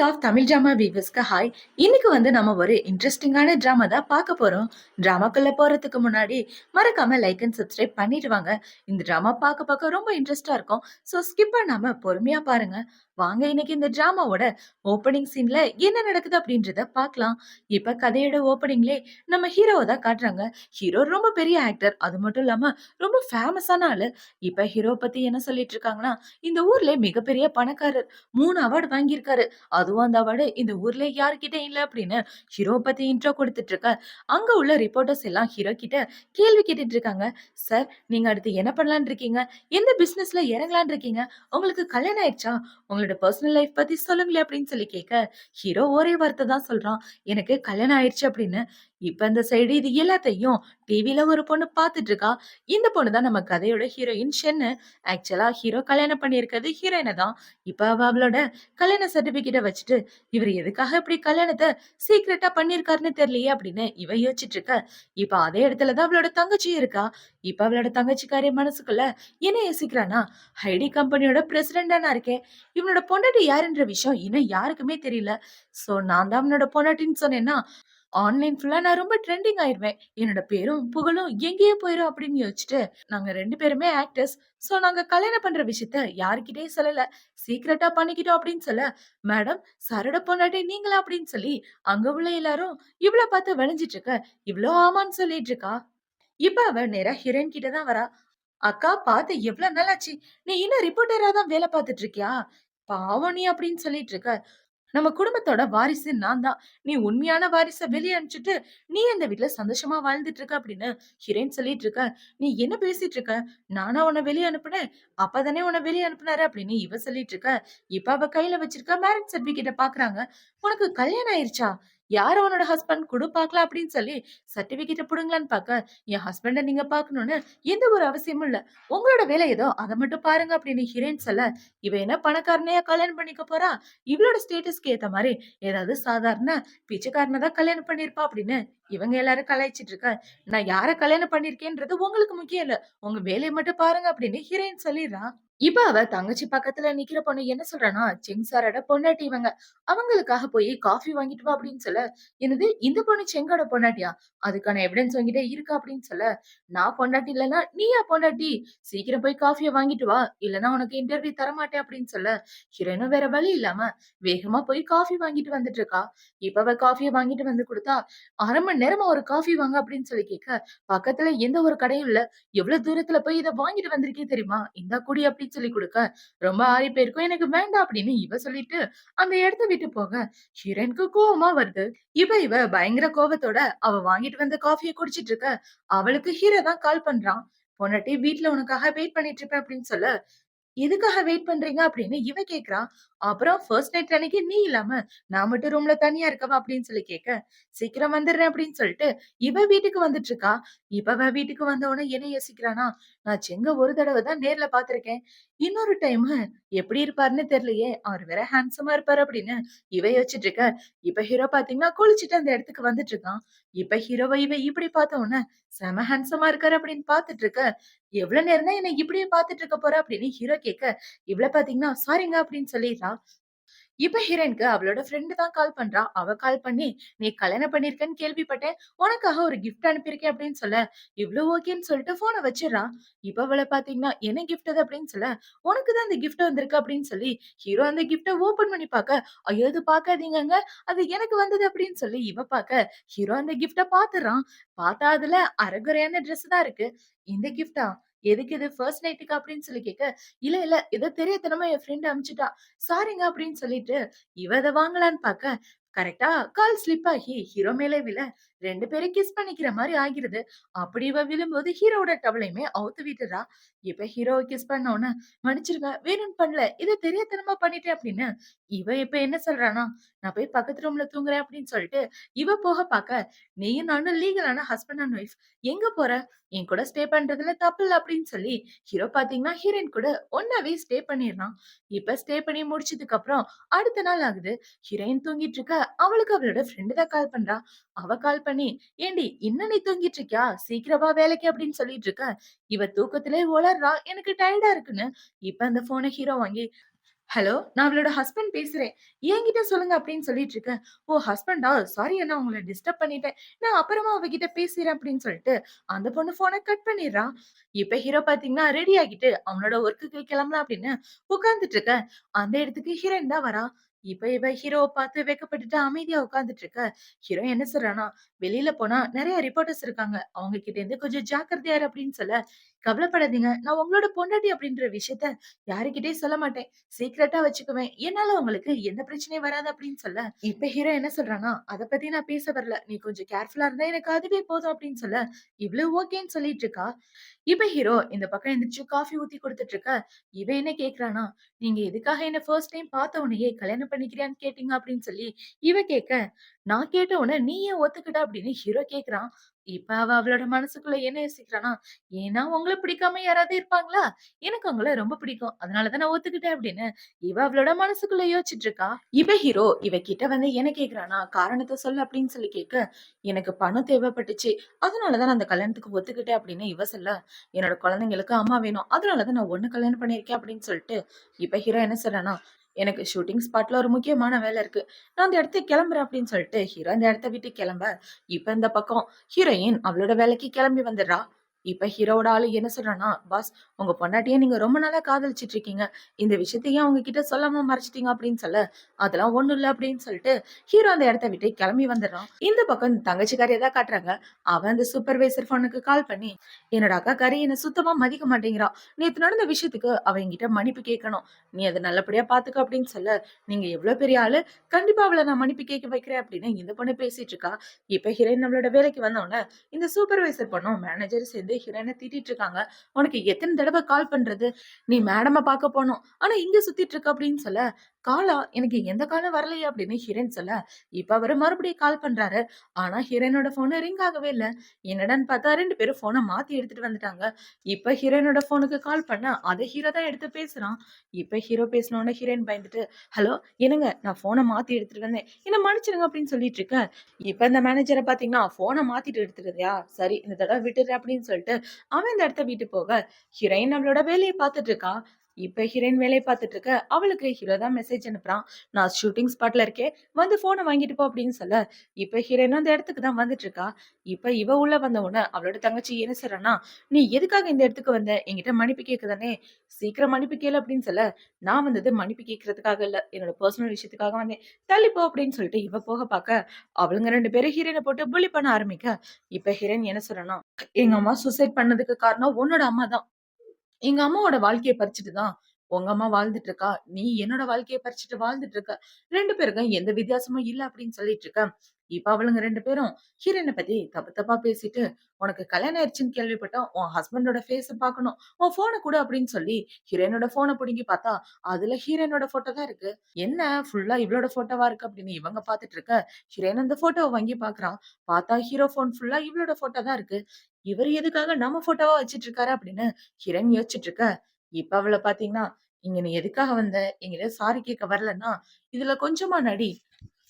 Of Tamil drama வீவர்ஸ்க்கு hi. இன்னைக்கு நம்ம ஒரு இன்ட்ரெஸ்டிங்கான டிராமா தான் பார்க்க போறோம். டிராமாக்குள்ள போறதுக்கு முன்னாடி மறக்காம லைக் அண்ட் சப்ஸ்கிரைப் பண்ணிட்டு வாங்க. இந்த டிராமா பார்க்க பார்க்க ரொம்ப இன்ட்ரெஸ்டா இருக்கும். ஸோ ஸ்கிப் பண்ணாம பொறுமையா பாருங்க. வாங்க இன்னைக்கு இந்த டிராமாவோட ஓப்பனிங் சீன்ல என்ன நடக்குது அப்படின்றத பார்க்கலாம். இப்ப கதையோட ஓப்பனிங்லே நம்ம ஹீரோவை தான் காட்டுறாங்க. ஹீரோ ரொம்ப பெரிய ஆக்டர், அது மட்டும் இல்லாம ரொம்ப ஃபேமஸான ஆளு. இப்ப ஹீரோ பத்தி என்ன சொல்லிட்டு இருக்காங்கன்னா, இந்த ஊர்ல மிகப்பெரிய பணக்காரர், 3 அவார்டு வாங்கியிருக்காரு. அதுவும் அந்த அவார்டு இந்த ஊர்ல யாருக்கிட்டயும் இல்ல அப்படின்னு ஹீரோ பத்தி இன்ட்ரோ கொடுத்துட்டு இருக்க. அங்க உள்ள ரிப்போர்ட்டர்ஸ் எல்லாம் ஹீரோ கிட்ட கேள்வி கேட்டுட்டு இருக்காங்க. சார், நீங்க அடுத்து என்ன பண்ணலாம்னு இருக்கீங்க? எந்த பிசினஸ்ல இறங்கலாம்னு இருக்கீங்க? உங்களுக்கு கல்யாணம் ஆயிடுச்சா? உங்களோட பர்சனல் லைஃப் பத்தி சொல்லுங்களேன் அப்படின்னு சொல்லி கேட்க, ஹீரோ ஒரே வார்த்தை தான் சொல்றான், எனக்கு கல்யாணம் ஆயிடுச்சு அப்படின்னு. இப்ப இந்த சைடு இது எல்லாத்தையும் டிவில ஒரு பொண்ணு பாத்துட்டு இருக்கா. இந்த பொண்ணு தான் நம்ம கதையோட ஹீரோயின் ஷென்னு. ஆக்சுவலா ஹீரோ கல்யாணம் பண்ணியிருக்கிறது ஹீரோயினை தான். இப்ப அவளோட கல்யாண சர்டிபிகேட்ட வச்சுட்டு, இவர் எதுக்காக இப்படி கல்யாணத்த சீக்ரெட்டா பண்ணியிருக்காருன்னு தெரியலையே அப்படின்னு இவ யோசிச்சுட்டு இருக்க. இப்ப அதே இடத்துல தான் அவளோட தங்கச்சியும் இருக்கா. இப்ப அவளோட தங்கச்சிக்காரிய மனசுக்குள்ள என்ன யோசிக்கிறானா, ஹைடி கம்பெனியோட பிரசிடெண்டா நான் இருக்கேன். இவனோட பொண்டாட்டி யாருன்ற விஷயம் இன்னும் யாருக்குமே தெரியல. சோ நான் தான் அவனோட பொண்டாட்டின்னு சொன்னேன்னா, ஆன்லைன் ஃபுல்லா நான் ரொம்ப ட்ரெண்டிங் ஆயிருவேன். என்னோட பேரும் புகழும் எங்கேயோ போயிரும் அப்படின்னு யோசிச்சுட்டு, நாங்க 2 பேருமே ஆக்டர்ஸ். சோ நாங்க கல்யாணம் பண்ற விஷயத்த யார்கிட்டயும் சொல்லல. சீக்ரெட்டா பண்ணிக்கிட்டோம் அப்படின்னு சொல்ல, மேடம், சாரோட பொண்டாட்டி நீங்களா அப்படின்னு சொல்லி அங்க உள்ள எல்லாரும் இவ்ளோ பார்த்து விளைஞ்சிட்டு இருக்க. இவ்ளோ ஆமான்னு சொல்லிட்டு இருக்கா. இப்ப அவ நேரா ஹீரோயின் கிட்ட தான் வரா. அக்கா, பார்த்து எவ்வளவு நாள் ஆச்சு? நீ இன்னும் ரிப்போர்ட்டரா தான் வேலை பார்த்துட்டு இருக்கியா? பாவம் நீ அப்படின்னு சொல்லிட்டு இருக்க. நம்ம குடும்பத்தோட வாரிசு நான் தான். நீ உண்மையான வாரிச வெளிய அனுப்பிச்சுட்டு, நீ அந்த வீட்ல சந்தோஷமா வாழ்ந்துட்டு இருக்க அப்படின்னு ஹீரோயின் சொல்லிட்டு இருக்க. நீ என்ன பேசிட்டு இருக்க? நானா உன்ன வெளிய அனுப்புனேன்? அப்பா தானே உன்ன வெளிய அனுப்புனாரு அப்படின்னு இவ சொல்லிட்டு இருக்க. இப்ப அவ கையில வச்சிருக்க மேரேஜ் சர்டிபிகேட்ட பாக்குறாங்க. உனக்கு கல்யாணம் ஆயிருச்சா? யார் உன்னோட ஹஸ்பண்ட் குடு பாக்கலாம் அப்படின்னு சொல்லி சர்டிபிகேட்ட புடுங்கலான்னு பாக்க, என் ஹஸ்பண்ட நீங்க பாக்கணும்னு எந்த ஒரு அவசியமும் இல்ல. உங்களோட வேலை ஏதோ அத மட்டும் பாருங்க அப்படின்னு ஹீரோயின் சொல்ல, இவ என்ன பணக்காரனையா கல்யாணம் பண்ணிக்க போறா? இவளோட ஸ்டேட்டஸ்க்கு ஏத்த மாதிரி ஏதாவது சாதாரண பிச்சைக்காரனை தான் கல்யாணம் பண்ணிருப்பா அப்படின்னு இவங்க எல்லாரும் கலாய்ச்சிட்டு இருக்க. நான் யார கல்யாணம் பண்ணிருக்கேன்றது உங்களுக்கு முக்கியம் இல்ல, உங்க வேலையை மட்டும் பாருங்க அப்படின்னு ஹீரோயின் சொல்லிடுறா. இப்ப அவ தங்கச்சி பக்கத்துல நிக்கிற பொண்ணு என்ன சொல்றானா, செங் சாரோட பொண்டாட்டி இவங்க, அவங்களுக்காக போய் காஃபி வாங்கிட்டு வா அப்படின்னு சொல்ல, என்னது இந்த பொண்ணு செங்கோட பொண்டாட்டியா? அதுக்கான எவிடன்ஸ் உங்ககிட்ட இருக்கா அப்படின்னு சொல்ல, நான் பொண்டாட்டி இல்லைன்னா நீயா பொண்டாட்டி? சீக்கிரம் போய் காஃபியை வாங்கிட்டு வா, இல்லைன்னா உனக்கு இன்டர்வியூ தரமாட்டேன் அப்படின்னு சொல்ல, ஹீரோனும் வேற வழி இல்லாம வேகமா போய் காஃபி வாங்கிட்டு வந்துட்டு இருக்கா. இப்ப அவ காஃபியை வாங்கிட்டு வந்து கொடுத்தா, 1/2 மணி நேரமா ஒரு காஃபி வாங்க அப்படின்னு சொல்லி கேட்க, பக்கத்துல எந்த ஒரு கடையும் இல்ல, எவ்வளவு தூரத்துல போய் இதை வாங்கிட்டு வந்திருக்கே தெரியுமா, இந்தா குடி அப்படின்னு சொல்லி கொடுக்க, ரொம்ப ஆறி போயிருக்கும், எனக்கு வேண்டாம் அப்படின்னு இவ சொல்லிட்டு அந்த இடத்த விட்டு போக, ஹீரோயினுக்கு கோவமா வருது. இவ பயங்கர கோவத்தோட அவ வாங்கிட்டு வந்த காஃபியை குடிச்சிட்டு இருக்க. அவளுக்கு ஹீரோ தான் கால் பண்றான். பொண்டாட்டி, வீட்ல உனக்காக வெயிட் பண்ணிட்டு இருப்பேன் அப்படின்னு சொல்ல, எதுக்காக வெயிட் பண்றீங்க அப்படின்னு இவ கேக்குறா. அப்புறம் ஃபர்ஸ்ட் நைட் அன்னைக்கு நீ இல்லாம நான் மட்டும் ரூம்ல தனியா இருக்கவா அப்படின்னு சொல்லி கேட்க, சீக்கிரம் வந்துடுறேன் அப்படின்னு சொல்லிட்டு இவ வீட்டுக்கு வந்துட்டு இருக்கா. இவ வீட்டுக்கு வந்த உடனே என்ன யோசிக்கிறானா, நான் செங்க ஒரு தடவை தான் நேர்ல பாத்திருக்கேன், இன்னொரு டைம் எப்படி இருப்பாருன்னு தெரியலையே, அவர் வேற ஹேண்ட்ஸமா இருப்பாரு அப்படின்னு இவ யோசிச்சுட்டு இருக்க. இப்ப ஹீரோ பாத்தீங்கன்னா குளிச்சுட்டு அந்த இடத்துக்கு வந்துட்டு இருக்கான். இப்ப ஹீரோவை இவ இப்படி பார்த்த உடனே செம ஹேண்ட்ஸமா இருக்காரு அப்படின்னு பாத்துட்டு இருக்க. எவ்வளவு நேரம் தான் என்ன இப்படியே பாத்துட்டு இருக்க போற அப்படின்னு ஹீரோ கேட்க, இவ்வளவு பாத்தீங்கன்னா சாரிங்க அப்படின்னு சொல்லிடுறா. இப்ப ஹீரோயினுக்கு அவளோட ஃப்ரெண்டு தான் கால் பண்றா. அவ கால் பண்ணி, நீ கல்யாணம் பண்ணிருக்கன்னு கேள்விப்பட்டேன், உனக்காக ஒரு கிஃப்ட் அனுப்பியிருக்கேன் அப்படின்னு சொல்ல, இவ்ளோ ஓகேன்னு சொல்லிட்டு போனை வச்சிடறா. இப்ப அவள பாத்தீங்கன்னா என்ன கிஃப்ட் அது அப்படின்னு சொல்ல, உனக்கு தான் அந்த கிஃப்ட் வந்திருக்கு அப்படின்னு சொல்லி ஹீரோ அந்த கிஃப்ட ஓபன் பண்ணி பாக்க, ஐயோ இது பாக்காதீங்கங்க, அது எனக்கு வந்தது அப்படின்னு சொல்லி இவ பாக்க, ஹீரோ அந்த கிஃப்ட பாத்துறான். பார்த்தா அதுல அரைகுறையான ட்ரெஸ் தான் இருக்கு. இந்த கிஃப்டா? எதுக்கு இது, ஃபர்ஸ்ட் நைட்டுக்கு அப்படின்னு சொல்லி கேட்க, இல்ல இல்ல ஏதோ தெரியாத்தனமா என் ஃப்ரெண்ட் அனுப்பிச்சுட்டா, சாரிங்க அப்படின்னு சொல்லிட்டு இவ அத வாங்கலான்னு பாக்க, கரெக்ட்டா கால் ஸ்லிப் ஆகி ஹீரோ மேலே விழ 2 பேரும் கிஸ் பண்ணிக்கிற மாரி ஆகிருது. அப்படி இவ விழும்போது ஹீரோவோட டவலையுமே அவுத்து விட்டுறா. இப்ப ஹீரோவ கிஸ் பண்ண உடனே, மன்னிச்சிருங்க, வேணும்னு பண்ணல, இத தெரியாத்தனமா பண்ணிட்டேன் அப்படின்னு இவ இப்ப என்ன சொல்றானா, நான் போய் பக்கத்து ரூம்ல தூங்குறேன் அப்படின்னு சொல்லிட்டு இவ போக பாக்க, நீயும் நானும் லீகலான ஹஸ்பண்ட் அண்ட் ஒய்ஃப், எங்க போற, என் கூட ஸ்டே பண்றதுல தப்பு இல்ல அப்படின்னு சொல்லி ஹீரோ பாத்தீங்கன்னா ஹீரோயின் கூட ஒன்னாவே ஸ்டே பண்ணிடுறான். இப்ப ஸ்டே பண்ணி முடிச்சதுக்கு அப்புறம் அடுத்த நாள் ஆகுது. ஹீரோயின் தூங்கிட்டு இருக்க. அவளுக்கு அவளோட ஃப்ரெண்டு தான் கால் பண்றா. அவ கால் பண்ணி, ஏண்டி இன்னும் நீ தூங்கிட்டு இருக்கியா, சீக்கிரம் வா வேலைக்கு அப்படின்னு சொல்லிட்டு இருக்க. இவ தூக்கத்திலே உளறா, எனக்கு டயர்டா இருக்குன்னு. இப்ப அந்த போனை ஹீரோ வாங்கி, ஹலோ! நான் அவளோட ஹஸ்பண்ட் பேசுறேன். என்கிட்ட சொல்லுங்க அப்படின்னு சொல்லிட்டு இருக்கேன். ஓ! ஹஸ்பண்டா? சாரி அண்ணா உங்கள டிஸ்டர்ப் பண்ணிட்டேன். நான் அப்புறமா அவகிட்ட பேசுறேன் அப்படின்னு சொல்லிட்டு, அந்த பொண்ணு ஃபோன கட் பண்ணிர்றா. இப்ப ஹீரோ பார்த்தீங்கன்னா, ரெடி ஆகிட்டு அவனோட ஒர்க்குக்கு கிளம்பலாம் அப்படின்னு உட்கார்ந்துட்டு இருக்க. அந்த இடத்துக்கு ஹீரோயின் தான் வரா. இப்ப இவ ஹீரோவ பார்த்து வெட்கப்பட்டுட்டு அமைதியா உட்கார்ந்துட்டு இருக்க. ஹீரோ என்ன சொல்றான்னா, "வெளியில போனா நெறைய ரிப்போர்ட்டர்ஸ் இருக்காங்க. அவங்க கிட்ட இருந்து கொஞ்சம் ஜாக்கிரதையா இரு" அப்படின்னு சொல்ல, "கவலைப்படாதீங்க. நான் உங்களோட பொண்டாட்டி அப்படின்ற விஷயத்த யாருகிட்டயும் சொல்ல மாட்டேன். சீக்ரெட்டா வச்சுக்குவேன். என்னால உங்களுக்கு எந்த பிரச்சனையும் வராது அப்படின்னு சொல்ல, இப்ப ஹீரோ என்ன சொல்றான்னா, "அத பத்தி நான் பேச வரல. நீ கொஞ்சம் கேர்ஃபுல்லா இருந்தா எனக்கு அதுவே போதும்" அப்படின்னு சொல்ல, இவளும் ஓகேன்னு சொல்லிட்டு இருக்கா. இப்ப ஹீரோ இந்த பக்கம் எந்திரிச்சு காஃபி ஊத்தி குடுத்துட்டு இருக்க, இவன் என்ன கேட்கிறான்னா, "நீங்க எதுக்காக என்ன ஃபர்ஸ்ட் டைம் பார்த்த உடனேயே கல்யாணம் பண்ணிக்கிறியான்னு கேட்டீங்க?" அப்படின்னு சொல்லி இவ கேட்க, நான் கேட்ட உடனே நீ ஏன் ஒத்துக்கிட்ட அப்படின்னு ஹீரோ கேட்கிறான். இப்ப அவ அவளோட மனசுக்குள்ள என்ன யோசிக்கிறான்னா, ஏன்னா உங்கள பிடிக்காம யாராவது இருப்பாங்களா? எனக்கு உங்கள ரொம்ப பிடிக்கும். அதனால தான் நான் ஒத்துக்கிட்டேன் அப்படின்னு இவ அவளோட மனசுக்குள்ள யோசிச்சுட்டு இருக்கா. இவ ஹீரோ இவ கிட்ட வந்து என்ன கேட்கிறான்னா, காரணத்த சொல்லு அப்படின்னு சொல்லி கேட்க, எனக்கு பணம் தேவைப்பட்டுச்சு. அதனால தான் நான் அந்த கல்யாணத்துக்கு ஒத்துக்கிட்டேன் அப்படின்னு இவ சொல்ல, என்னோட குழந்தைங்களுக்கு அம்மா வேணும். அதனால தான் நான் உன்ன கல்யாணம் பண்ணியிருக்கேன் அப்படின்னு சொல்லிட்டு, இப்ப ஹீரோ என்ன சொல்றான்னா, எனக்கு ஷூட்டிங் ஸ்பாட்ல ஒரு முக்கியமான வேலை இருக்கு. நான் அந்த இடத்துக்கு கிளம்புறேன் அப்படின்னு சொல்லிட்டு ஹீரோ அந்த இடத்த விட்டு கிளம்ப, இப்ப இந்த பக்கம் ஹீரோயின் அவளோட வேலைக்கு கிளம்பி வந்துடுறா. இப்ப ஹீரோவோட ஆளு என்ன சொல்றான்னா, "பாஸ் உங்க பொண்டாட்டிய நீங்க ரொம்ப நாளா காதலிச்சுட்டு இருக்கீங்க. இந்த விஷயத்த ஏன் அவங்க கிட்ட சொல்லாம மறைச்சிட்டீங்க?" அப்படின்னு சொல்ல, "அதெல்லாம் ஒண்ணும் இல்ல" அப்படின்னு சொல்லிட்டு ஹீரோ அந்த இடத்த விட்டு கிளம்பி வந்துடுறான். இந்த பக்கம் இந்த தங்கச்சிக்காரிய தான் காட்டுறாங்க. அவ அந்த சூப்பர்வைசர் ஃபோனுக்கு கால் பண்ணி, "என்னோட அக்காக்காரி என்ன சுத்தமா மதிக்க மாட்டேங்கிறா. நேத்து நடந்த விஷயத்துக்கு அவ என்கிட்ட மன்னிப்பு கேட்கணும். நீ அத நல்லபடியா பாத்துக்க" அப்படின்னு சொல்ல, "நீங்க எவ்வளவு பெரிய ஆளு. கண்டிப்பா அவள நான் மன்னிப்பு கேட்க வைக்கிறேன்" அப்படின்னு இந்த பொண்ணு பேசிட்டு இருக்கா. இப்ப ஹீரோயின் நம்மளோட வேலைக்கு வந்தோனே, இந்த சூப்பர்வைசர் பொண்ணும் மேனேஜரும் சேர்ந்து ஹீரோயின திட்டிட்டு இருக்காங்க. "உனக்கு எத்தன தடவ கால் பண்றது? நீ மேடம பாக்க போணும். ஆனா இங்க சுத்திட்டு இருக்க" அப்படின்னு சொல்ல, "காலா? எனக்கு எந்த காலும் வரலையே" அப்படின்னு ஹீரோயின் சொல்ல, இப்ப அவரு மறுபடியும் கால் பண்றாரு. ஆனா ஹீரோயினோட ஃபோன் ரிங் ஆகவே இல்ல. என்னடான்னு பார்த்தா 2 பேரும் ஃபோன மாத்தி எடுத்துட்டு வந்துட்டாங்க. இப்ப ஹீரோயினோட ஃபோனுக்கு கால் பண்ணா, அத ஹீரோ தான் எடுத்து பேசுறான். இப்ப ஹீரோ பேசின உடனே ஹீரோயின் பயந்துட்டு, "ஹலோ என்னங்க நான் ஃபோன மாத்தி எடுத்துட்டு வந்தேன். என்ன மன்னிச்சிடுங்க" அப்படின்னு சொல்லிட்டு இருக்கேன். இப்ப இந்த மேனேஜர பார்த்தீங்கன்னா, "ஃபோன மாத்திட்டு எடுத்துட்டியா? சரி இந்த தடவ விட்டுடுறேன்" அப்படின்னு சொல்லிட்டு அவன் இந்த இடத்த விட்டு போக, ஹீரோயின் அவளோட வேலைய பார்த்துட்டு இருக்கா. இப்ப ஹீரோயின் வேலைய பார்த்துட்டு இருக்க, அவளுக்கு ஹீரோ தான் மெசேஜ் அனுப்புறான். "நான் ஷூட்டிங் ஸ்பாட்ல இருக்கேன். வந்து ஃபோன வாங்கிட்டு போ" அப்படின்னு சொல்ல, இப்ப ஹீரோயின் அந்த இடத்துக்கு தான் வந்துட்டு இருக்கா. இப்ப இவ உள்ள வந்த உடனே அவளோட தங்கச்சி என்ன சொல்றான்னா, "நீ எதுக்காக இந்த இடத்துக்கு வந்த? என்கிட்ட மன்னிப்பு கேட்க தானே? சீக்கிரம் மன்னிப்பு கேளு" அப்படின்னு சொல்ல, "நான் வந்தது மன்னிப்பு கேட்கறதுக்காக இல்ல. என்னோட பெர்சனல் விஷயத்துக்காக வந்தேன். தள்ளி போ" அப்படின்னு சொல்லிட்டு இவ போக பாக்க, அவளுங்க 2 பேரும் ஹீரோயின போட்டு புல்லி பண்ண ஆரம்பிக்க, இப்ப ஹீரோயின் என்ன சொல்றான்னா, "எங்க அம்மா சூசைட் பண்ணதுக்கு காரணம் உன்னோட அம்மா தான். எங்க அம்மாவோட வாழ்க்கைய பறிச்சுட்டு தான் உங்க அம்மா வாழ்ந்துட்டு இருக்கா. நீ என்னோட வாழ்க்கைய பறிச்சுட்டு வாழ்ந்துட்டு இருக்க. 2 பேருக்கும் எந்த வித்தியாசமும் இல்ல" அப்படின்னு சொல்லிட்டு இருக்க. இப்ப அவளுங்க 2 பேரும் ஹீரோயின பத்தி தப்பு தப்பா பேசிட்டு, "உனக்கு கல்யாணம் ஆயிருச்சுன்னு கேள்விப்பட்டோம். உன் ஹஸ்பண்டோட ஃபேஸ பார்க்கணும். உன் ஃபோன குடு" அப்படின்னு சொல்லி ஹீரோயினோட ஃபோன புடுங்கி பார்த்தா, அதுல ஹீரோயினோட ஃபோட்டோ தான் இருக்கு. என்ன ஃபுல்லா இவளோட ஃபோட்டோவா இருக்கு அப்படின்னு இவங்க பார்த்துட்டு இருக்க, ஹீரோயின் அந்த ஃபோட்டோவ வாங்கி பார்க்குறா. பார்த்தா ஹீரோ ஃபோன் ஃபுல்லா இவளோட ஃபோட்டோ தான் இருக்கு. இவரு எதுக்காக நம்ம ஃபோட்டோவா வச்சுட்டு இருக்காரு அப்படின்னு ஹீரோயின் யோசிச்சுட்டு இருக்க, இப்ப அவள பார்த்தீங்கன்னா, "இங்க நீ எதுக்காக வந்த? என்கிட்ட சாரி கேட்க வரலன்னா, இதுல கொஞ்சமா நடி.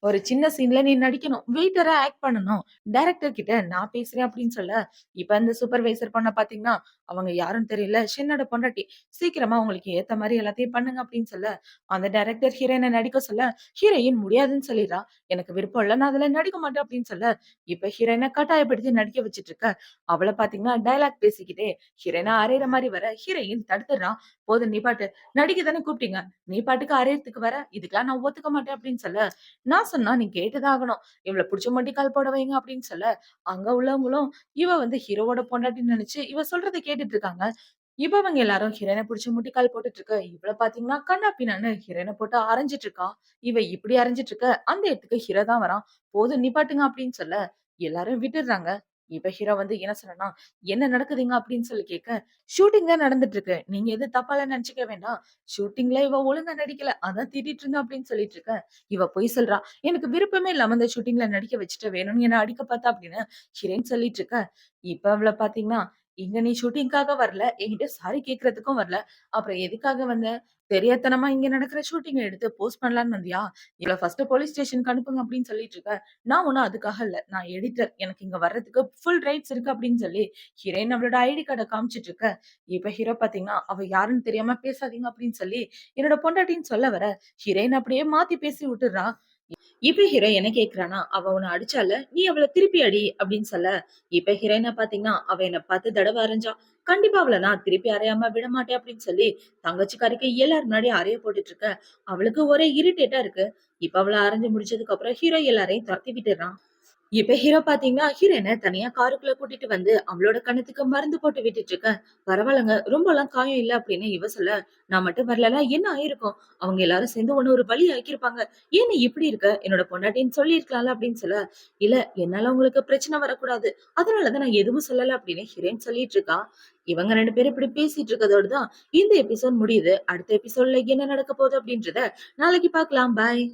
ஒரு சின்ன சீன்ல நீ நடிக்கணும். வெயிட்டரா ஆக்ட் பண்ணணும். டைரக்டர் கிட்ட நான் பேசுறேன்" அப்படின்னு சொல்ல, இப்ப அந்த சூப்பர்வைசர் பொண்ண பார்த்தீங்கன்னா, அவங்க யாருன்னு தெரியல. ஷென்னோட பொண்டாட்டி. "சீக்கிரமா உங்களுக்கு ஏத்த மாரி எல்லாத்தையும் பண்ணுங்க" அப்படின்னு சொல்ல, அந்த டைரக்டர் ஹீரோயின நடிக்க சொல்ல, ஹீரோயின் முடியாதுன்னு சொல்லிர்றா. "எனக்கு விருப்பம் இல்ல. நான் அதுல நடிக்க மாட்டேன்" அப்படின்னு சொல்ல, இப்ப ஹீரோயின கட்டாயப்படுத்தி நடிக்க வச்சுட்டு இருக்க. அவள பார்த்தீங்கன்னா, டயலாக் பேசிக்கிட்டே ஹீரோயின அறையிற மாரி வர, ஹீரோயின் தடுத்துடுறா. "போதும் நிப்பாட்டு. நடிக்க தானே கூப்பிட்டீங்க. நீ பாட்டுக்கு அறையறதுக்கு வர. இதுக்கெல்லாம் நான் ஒத்துக்க மாட்டேன்" அப்படின்னு சொல்ல, நான் சொன்னா நீ கேட்டுதான் ஆகணும். இவள புடிச்சு மண்டி கால் போட வைங்க அப்படின்னு சொல்ல, அங்க உள்ளவங்களும் இவ வந்து ஹீரோவோட பொண்டாட்டின்னு நெனச்சு இவ சொல்றத கேட்டுட்டு இருக்காங்க. இவங்க எல்லாரும் ஹீரோயின புடிச்சு முட்டிக்கால் போட்டுட்டு இருக்க. இவள பாத்தீங்கன்னா கன்னா பின்னான்னு ஹீரோயின போட்டு அரைஞ்சுட்டு இருக்கா. இவ இப்படி அரைஞ்சுட்டு இருக்க, அந்த இடத்துக்கு ஹீரோ தான் வரான். "போதும் நிப்பாட்டுங்க" அப்படின்னு சொல்ல, எல்லாரும் விட்டுடுறாங்க. இப்ப ஹீரோ வந்து என்ன சொன்னான்னா, "என்ன நடக்குதுங்க?" அப்படின்னு சொல்லி கேட்க, "ஷூட்டிங் தான் நடந்துட்டு இருக்கு. நீங்க எதுவும் தப்பாலாம் நெனச்சுக்க வேண்டாம். ஷூட்டிங்ல இவ ஒழுங்கா நடிக்கல. அதான் திட்டிட்டு இருந்தா" அப்படின்னு சொல்லிட்டு இருக்க. இவ பொய் சொல்றா. "எனக்கு விருப்பமே இல்லாம இந்த ஷூட்டிங்ல நடிக்க வச்சுட்ட. வேணும்னு என்ன அடிக்க பாத்தா" அப்படின்னு ஹீரோயின் சொல்லிட்டு இருக்க. இப்ப அவள பாத்தீங்கன்னா, இங்க நீ ஷூட்டிங்காக வரல. என்கிட்ட சாரி கேட்கறதுக்கும் வரல. அப்புறம் எதுக்காக வந்த? தெரியாத்தனமா இங்க நடக்கிற ஷூட்டிங்க எடுத்து போஸ்ட் பண்ணலான்னு வந்தியா? இவள ஃபர்ஸ்ட்டு போலீஸ் ஸ்டேஷனுக்கு அனுப்புங்க அப்படின்னு சொல்லிட்டு இருக்க. நான் ஒண்ணும் அதுக்காக இல்ல. நான் எடிட்டர். எனக்கு இங்க வர்றதுக்கு ஃபுல் ரைட்ஸ் இருக்கு அப்படின்னு சொல்லி ஹீரோயின் நம்மளோட ஐடி கார்ட காமிச்சிட்டு இருக்க. இப்ப ஹீரோ பாத்தீங்கன்னா, அவ யாருன்னு தெரியாம பேசாதீங்க அப்படின்னு சொல்லி என்னோட பொண்டாட்டின்னு சொல்ல வர, ஹீரோயின் அப்படியே மாத்தி பேசி விட்டுர்றா. இப்ப ஹீரோ என்ன கேக்குறான்னா, "அவ உன்ன அடிச்சால்ல, நீ அவள திருப்பி அடி" அப்படின்னு சொல்ல, இப்ப ஹீரோயின பாத்தீங்கன்னா, "அவ என்ன 10 தடவ அரைஞ்சா. கண்டிப்பா அவள நான் திருப்பி அறையாம விடமாட்டேன்" அப்படின்னு சொல்லி தங்கச்சிக்காரிக்கு எல்லார் முன்னாடியும் அறைய போட்டுட்டு இருக்க. அவளுக்கு ஒரே இரிட்டேட்டா இருக்கு. இப்ப அவள அரைஞ்சு முடிச்சதுக்கு அப்புறம் ஹீரோ எல்லாரையும் தொரத்தி விட்டுர்றான். இப்ப ஹீரோ பாத்தீங்கன்னா, ஹீரோயின தனியா காருக்குள்ள கூட்டிட்டு வந்து அவளோட கண்ணத்துக்கு மருந்து போட்டு விட்டுட்டு இருக்கேன். "பரவால்லங்க, ரொம்பலாம் காயம் இல்ல" அப்படின்னு இவ சொல்ல, "நான் மட்டும் வரலனா என்ன ஆயிருக்கும்? அவங்க எல்லாரும் சேர்ந்து உன்ன ஒரு வழி ஆக்கியிருப்பாங்க. ஏன் நீ இப்படி இருக்க? என்னோட பொண்டாட்டின்னு சொல்லியிருக்கலாம்ல" அப்படின்னு சொல்ல, "இல்ல என்னால உங்களுக்கு பிரச்சனை வரக்கூடாது. அதனால தான் நான் எதுவும் சொல்லல" அப்படின்னு ஹீரோயின் சொல்லிட்டு இருக்கா. இவங்க 2 பேரும் இப்படி பேசிட்டு இருக்கதோட தான் இந்த எபிசோட் முடியுது. அடுத்த எபிசோட்ல என்ன நடக்க போகுது அப்படின்றத நாளைக்கு பார்க்கலாம். பாய்.